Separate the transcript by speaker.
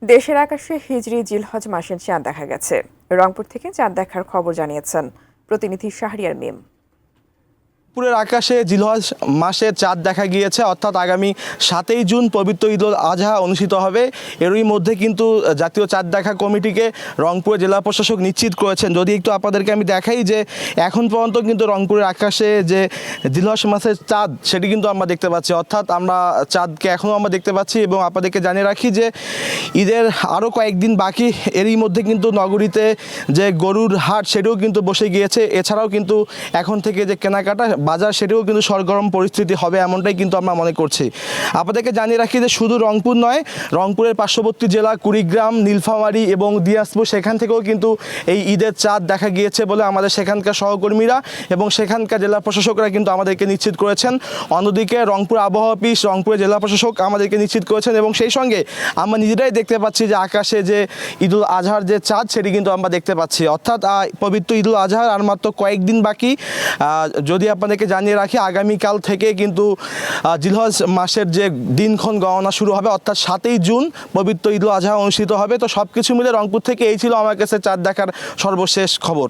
Speaker 1: দেশের আকাশে হিজরি জিলহজ মাসের চাঁদ দেখা গেছে। রংপুর থেকে চাঁদ দেখার খবর জানিয়েছেন প্রতিনিধি শাহরিয়ার মিম।
Speaker 2: রংপুরের আকাশে জিলহজ মাসের চাঁদ দেখা গিয়েছে, অর্থাৎ আগামী 7ই জুন পবিত্র ঈদ উল আজহা অনুষ্ঠিত হবে। এরই মধ্যে কিন্তু জাতীয় চাঁদ দেখা কমিটিকে রংপুরের জেলা প্রশাসক নিশ্চিত করেছেন। যদি একটু আপনাদেরকে আমি দেখাই যে এখন পর্যন্ত কিন্তু রংপুরের আকাশে যে জিলহজ মাসের চাঁদ সেটি কিন্তু আমরা দেখতে পাচ্ছি, অর্থাৎ আমরা চাঁদকে এখনও আমরা দেখতে পাচ্ছি। এবং আপনাদেরকে জানিয়ে রাখি যে ঈদের আরও কয়েকদিন বাকি। এরই মধ্যে কিন্তু নগরীতে যে গরুর হাট সেটিও কিন্তু বসে গিয়েছে। এছাড়াও কিন্তু এখন থেকে যে কেনাকাটা বাজার সেটিও কিন্তু সরগরম পরিস্থিতি হবে, এমনটাই কিন্তু আমরা মনে করছি। আপনাদেরকে জানিয়ে রাখি যে শুধু রংপুর নয়, রংপুরের পার্শ্ববর্তী জেলা কুড়িগ্রাম, নীলফামারী এবং দিনাজপুর সেখান থেকেও কিন্তু এই ঈদের চাঁদ দেখা গিয়েছে বলে আমাদের সেখানকার সহকর্মীরা এবং সেখানকার জেলা প্রশাসকরা কিন্তু আমাদেরকে নিশ্চিত করেছেন। অন্যদিকে রংপুর আবহাওয়া অফিস, রংপুরের জেলা প্রশাসক আমাদেরকে নিশ্চিত করেছেন এবং সেই সঙ্গে আমরা নিজেরাই দেখতে পাচ্ছি যে আকাশে যে ঈদ উল আজহার যে চাঁদ সেটি কিন্তু আমরা দেখতে পাচ্ছি। অর্থাৎ পবিত্র ঈদ উল আজহার আর মাত্র কয়েকদিন বাকি। যদি আপনাদেরকে জানিয়ে রাখি আগামীকাল থেকে কিন্তু জিলহজ মাসের যে দিনক্ষণ গণনা শুরু হবে, অর্থাৎ 7ই জুন পবিত্র ঈদ উল আজহা অনুষ্ঠিত হবে। তো সব কিছু মিলে রংপুর থেকে এই ছিল আমার কাছে চাঁদ দেখার সর্বশেষ খবর।